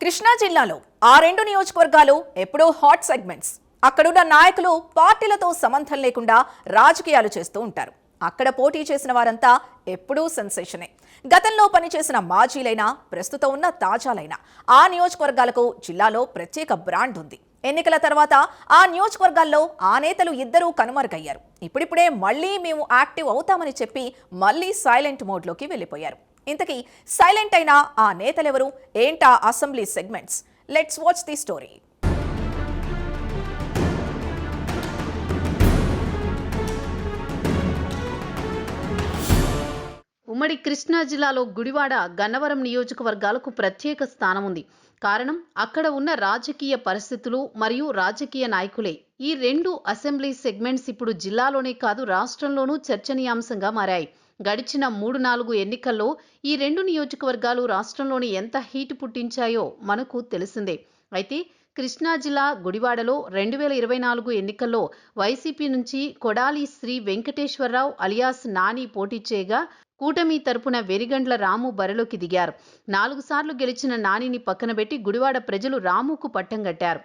కృష్ణా జిల్లాలో ఆ రెండు నియోజకవర్గాలు ఎప్పుడూ హాట్ సెగ్మెంట్స్. అక్కడున్న నాయకులు పార్టీలతో సంబంధం లేకుండా రాజకీయాలు చేస్తూ ఉంటారు. అక్కడ పోటీ చేసిన వారంతా ఎప్పుడూ సెన్సేషనే. గతంలో పనిచేసిన మాజీలైనా ప్రస్తుతం ఉన్న తాజాలైనా ఆ నియోజకవర్గాలకు జిల్లాలో ప్రత్యేక బ్రాండ్ ఉంది. ఎన్నికల తర్వాత ఆ నియోజకవర్గాల్లో ఆ నేతలు ఇద్దరూ కనుమరుగయ్యారు. ఇప్పుడిప్పుడే మళ్లీ మేము యాక్టివ్ అవుతామని చెప్పి మళ్లీ సైలెంట్ మోడ్లోకి వెళ్ళిపోయారు. ఇంతకీ సైలెంట్ అయిన ఆ నేతలెవరు? ఏంటా assembly segments? Let's watch the story. ఉమ్మడి కృష్ణా జిల్లాలో గుడివాడ, గన్నవరం నియోజకవర్గాలకు ప్రత్యేక స్థానం ఉంది. కారణం అక్కడ ఉన్న రాజకీయ పరిస్థితులు మరియు రాజకీయ నాయకులే. ఈ రెండు అసెంబ్లీ సెగ్మెంట్స్ ఇప్పుడు జిల్లాలోనే కాదు రాష్ట్రంలోనూ చర్చనీయాంశంగా మారాయి. గడిచిన 3-4 ఎన్నికల్లో ఈ రెండు నియోజకవర్గాలు రాష్ట్రంలోని ఎంత హీటు పుట్టించాయో మనకు తెలిసిందే. అయితే కృష్ణా జిల్లా గుడివాడలో 2024 ఎన్నికల్లో వైసీపీ నుంచి కొడాలి శ్రీ వెంకటేశ్వరరావు అలియాస్ నాని పోటీ చేయగా కూటమి తరపున వెరిగండ్ల రాము బరిలోకి దిగారు. 4 సార్లు గెలిచిన నానిని పక్కనబెట్టి గుడివాడ ప్రజలు రాముకు పట్టం కట్టారు.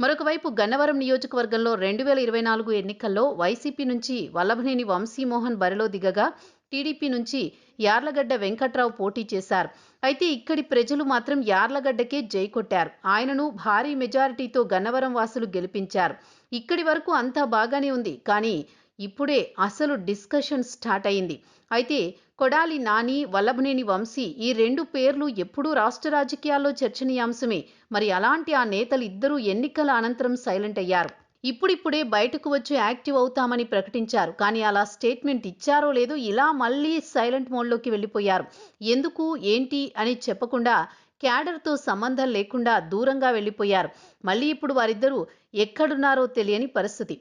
మరొకవైపు గన్నవరం నియోజకవర్గంలో 2024 ఎన్నికల్లో వైసీపీ నుంచి వల్లభనేని వంశీమోహన్ బరిలో దిగగా టీడీపీ నుంచి యార్లగడ్డ వెంకట్రావు పోటీ చేశారు. అయితే ఇక్కడి ప్రజలు మాత్రం యార్లగడ్డకే జై కొట్టారు. ఆయనను భారీ మెజారిటీతో గన్నవరం వాసులు గెలిపించారు. ఇక్కడి వరకు అంతా బాగానే ఉంది. కానీ ఇప్పుడే అసలు డిస్కషన్ స్టార్ట్ అయింది. అయితే కొడాలి నాని, వల్లభనేని వంశీ ఈ రెండు పేర్లు ఎప్పుడూ రాష్ట్ర రాజకీయాల్లో చర్చనీయాంశమే. మరి అలాంటి ఆ నేతలు ఇద్దరూ ఎన్నికల అనంతరం సైలెంట్ అయ్యారు. ఇప్పుడిప్పుడే బయటకు వచ్చి యాక్టివ్ అవుతామని ప్రకటించారు. కానీ అలా స్టేట్మెంట్ ఇచ్చారో లేదో ఇలా మళ్ళీ సైలెంట్ మోడ్లోకి వెళ్ళిపోయారు. ఎందుకు ఏంటి అని చెప్పకుండా క్యాడర్తో సంబంధం లేకుండా దూరంగా వెళ్ళిపోయారు. మళ్ళీ ఇప్పుడు వారిద్దరూ ఎక్కడున్నారో తెలియని పరిస్థితి.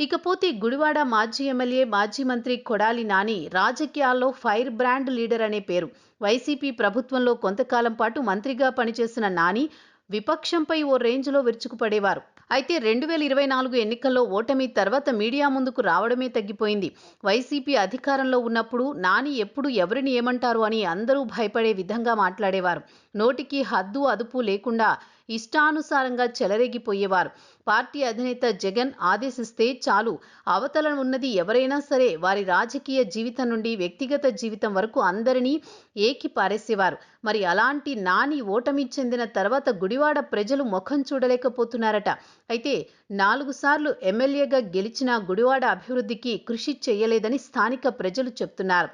ఇకపోతే గుడివాడ మాజీ ఎమ్మెల్యే, మాజీ మంత్రి కొడాలి నాని రాజకీయాల్లో ఫైర్ బ్రాండ్ లీడర్ అనే పేరు. వైసీపీ ప్రభుత్వంలో కొంతకాలం పాటు మంత్రిగా పనిచేసిన నాని విపక్షంపై ఓ రేంజ్లో విరుచుకుపడేవారు. అయితే 2024 ఎన్నికల్లో ఓటమి తర్వాత మీడియా ముందుకు రావడమే తగ్గిపోయింది. వైసీపీ అధికారంలో ఉన్నప్పుడు నాని ఎప్పుడు ఎవరిని ఏమంటారు అని అందరూ భయపడే విధంగా మాట్లాడేవారు. నోటికి హద్దు అదుపు లేకుండా ఇష్టానుసారంగా చెలరేగిపోయేవారు. పార్టీ అధినేత జగన్ ఆదేశిస్తే చాలు అవతల ఉన్నది ఎవరైనా సరే వారి రాజకీయ జీవితం నుండి వ్యక్తిగత జీవితం వరకు అందరినీ ఏకి పారేసేవారు. మరి అలాంటి నాని ఓటమి చెందిన తర్వాత గుడివాడ ప్రజలు ముఖం చూడలేకపోతున్నారట. అయితే 4 సార్లు ఎమ్మెల్యేగా గెలిచిన గుడివాడ అభివృద్ధికి కృషి చేయలేదని స్థానిక ప్రజలు చెప్తున్నారు.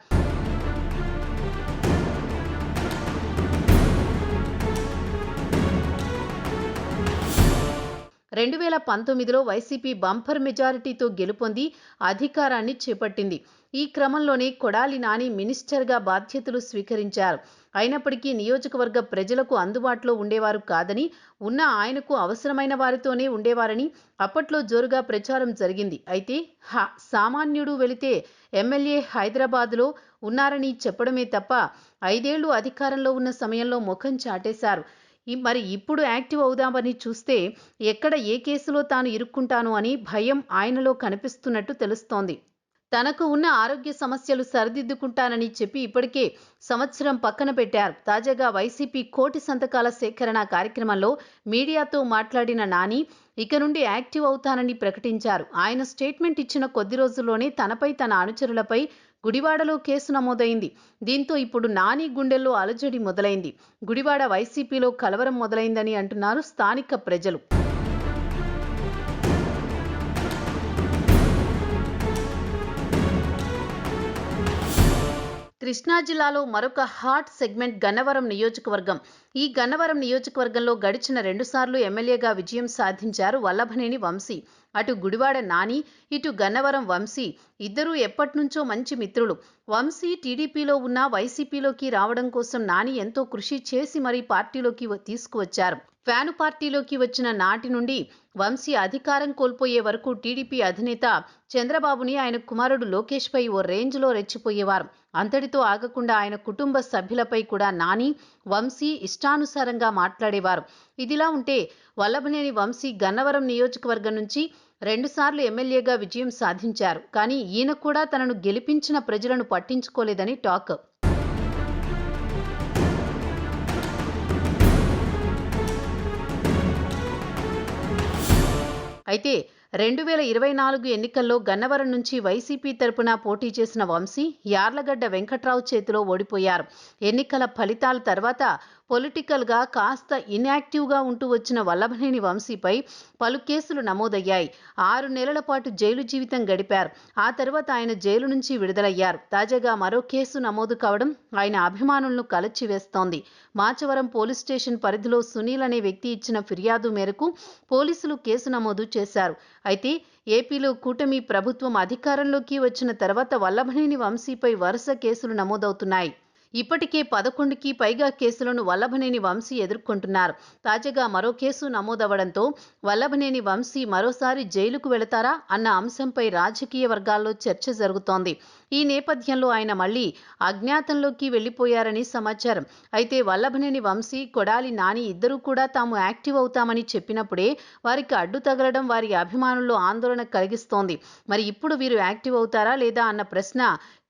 2019లో వైసీపీ బంపర్ మెజారిటీతో గెలుపొంది అధికారాన్ని చేపట్టింది. ఈ క్రమంలోనే కొడాలి నాని మినిస్టర్గా బాధ్యతలు స్వీకరించారు. అయినప్పటికీ నియోజకవర్గ ప్రజలకు అందుబాటులో ఉండేవారు కాదని, ఉన్న ఆయనకు అవసరమైన వారితోనే ఉండేవారని అప్పట్లో జోరుగా ప్రచారం జరిగింది. అయితే సామాన్యుడు వెళితే ఎమ్మెల్యే హైదరాబాద్లో ఉన్నారని చెప్పడమే తప్ప 5 ఏళ్లు అధికారంలో ఉన్న సమయంలో ముఖం చాటేశారు. మరి ఇప్పుడు యాక్టివ్ అవుదామని చూస్తే ఎక్కడ ఏ కేసులో తాను ఇరుక్కుంటాను అని భయం ఆయనలో కనిపిస్తున్నట్టు తెలుస్తోంది. తనకు ఉన్న ఆరోగ్య సమస్యలు సరిదిద్దుకుంటానని చెప్పి ఇప్పటికే సంవత్సరం పక్కన పెట్టారు. తాజాగా వైసీపీ కోటి సంతకాల సేకరణ కార్యక్రమంలో మీడియాతో మాట్లాడిన నాని ఇక నుండి యాక్టివ్ అవుతానని ప్రకటించారు. ఆయన స్టేట్మెంట్ ఇచ్చిన కొద్ది రోజుల్లోనే తనపై, తన అనుచరులపై గుడివాడలో కేసు నమోదైంది. దీంతో ఇప్పుడు నాని గుండెల్లో అలజడి మొదలైంది. గుడివాడ వైసీపీలో కలవరం మొదలైందని అంటున్నారు స్థానిక ప్రజలు. కృష్ణా జిల్లాలో మరొక హాట్ సెగ్మెంట్ గన్నవరం నియోజకవర్గం. ఈ గన్నవరం నియోజకవర్గంలో గడిచిన 2 సార్లు ఎమ్మెల్యేగా విజయం సాధించారు వల్లభనేని వంశీ. అటు గుడివాడ నాని, ఇటు గన్నవరం వంశీ ఇద్దరూ ఎప్పటినుంచో మంచి మిత్రులు. వంశీ టీడీపీలో ఉన్న వైసీపీలోకి రావడం కోసం నాని ఎంతో కృషి చేసి మరీ పార్టీలోకి తీసుకువచ్చారు. ఫ్యాను పార్టీలోకి వచ్చిన నాటి నుండి వంశీ అధికారం కోల్పోయే వరకు టీడీపీ అధినేత చంద్రబాబుని, ఆయన కుమారుడు లోకేష్పై ఓ రేంజ్లో రెచ్చిపోయేవారు. అంతటితో ఆగకుండా ఆయన కుటుంబ సభ్యులపై కూడా నాని వంశీ ఇష్టానుసారంగా మాట్లాడేవారు. ఇదిలా ఉంటే వల్లభనేని వంశీ గన్నవరం నియోజకవర్గం నుంచి 2 సార్లు ఎమ్మెల్యేగా విజయం సాధించారు. కానీ ఈయన కూడా తనను గెలిపించిన ప్రజలను పట్టించుకోలేదని టాక్. అయితే 2024 ఎన్నికల్లో గన్నవరం నుంచి వైసీపీ తరపున పోటీ చేసిన వంశీ యార్లగడ్డ వెంకట్రావు చేతిలో ఓడిపోయారు. ఎన్నికల ఫలితాల తర్వాత పొలిటికల్గా కాస్త ఇన్యాక్టివ్గా ఉంటూ వచ్చిన వల్లభనేని వంశీపై పలు కేసులు నమోదయ్యాయి. 6 నెలల పాటు జైలు జీవితం గడిపారు. ఆ తర్వాత ఆయన జైలు నుంచి విడుదలయ్యారు. తాజాగా మరో కేసు నమోదు కావడం ఆయన అభిమానులను కలచివేస్తోంది. మాచవరం పోలీస్ స్టేషన్ పరిధిలో సునీల్ అనే వ్యక్తి ఇచ్చిన ఫిర్యాదు మేరకు పోలీసులు కేసు నమోదు చేశారు. అయితే ఏపీలో కూటమి ప్రభుత్వం అధికారంలోకి వచ్చిన తర్వాత వల్లభనేని వంశీపై వరుస కేసులు నమోదవుతున్నాయి. ఇప్పటికే 11కి పైగా కేసులను వల్లభనేని వంశీ ఎదుర్కొంటున్నారు. తాజాగా మరో కేసు నమోదవడంతో వల్లభనేని వంశీ మరోసారి జైలుకు వెళతారా అన్న అంశంపై రాజకీయ వర్గాల్లో చర్చ జరుగుతోంది. ఈ నేపథ్యంలో ఆయన మళ్లీ అజ్ఞాతంలోకి వెళ్లిపోయారని సమాచారం. అయితే వల్లభనేని వంశీ, కొడాలి నాని ఇద్దరూ కూడా తాము యాక్టివ్ అవుతామని చెప్పినప్పుడే వారికి అడ్డు తగలడం వారి అభిమానుల్లో ఆందోళన కలిగిస్తోంది. మరి ఇప్పుడు వీరు యాక్టివ్ అవుతారా లేదా అన్న ప్రశ్న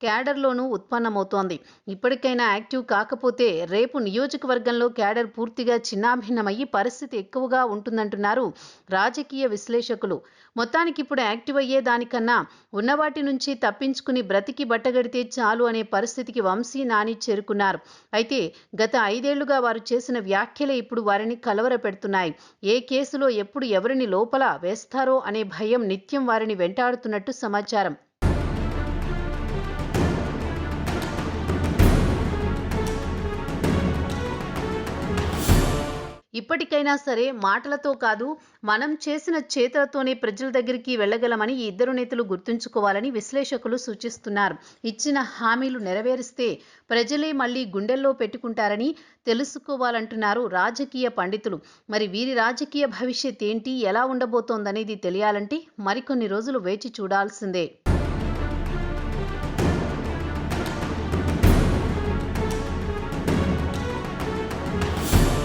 క్యాడర్లోనూ ఉత్పన్నమవుతోంది. ఇప్పటికైనా యాక్టివ్ కాకపోతే రేపు నియోజకవర్గంలో క్యాడర్ పూర్తిగా చిన్నాభిన్నమయ్యి పరిస్థితి ఎక్కువగా ఉంటుందంటున్నారు రాజకీయ విశ్లేషకులు. మొత్తానికి ఇప్పుడు యాక్టివ్ అయ్యే దానికన్నా ఉన్నవాటి నుంచి తప్పించుకుని బ్రతికి బట్టగడితే చాలు అనే పరిస్థితికి వంశీ, నాని చేరుకున్నారు. అయితే గత 5 ఏళ్లుగా వారు చేసిన వ్యాఖ్యలే ఇప్పుడు వారిని కలవరపెడుతున్నాయి. ఏ కేసులో ఎప్పుడు ఎవరిని లోపల వేస్తారో అనే భయం నిత్యం వారిని వెంటాడుతున్నట్టు సమాచారం. ఇప్పటికైనా సరే మాటలతో కాదు, మనం చేసిన చేతలతోనే ప్రజల దగ్గరికి వెళ్ళగలమని ఈ ఇద్దరు నేతలు గుర్తుంచుకోవాలని విశ్లేషకులు సూచిస్తున్నారు. ఇచ్చిన హామీలు నెరవేరిస్తే ప్రజలే మళ్లీ గుండెల్లో పెట్టుకుంటారని తెలుసుకోవాలంటున్నారు రాజకీయ పండితులు. మరి వీరి రాజకీయ భవిష్యత్ ఏంటి, ఎలా ఉండబోతోందనేది తెలియాలంటే మరికొన్ని రోజులు వేచి చూడాల్సిందే.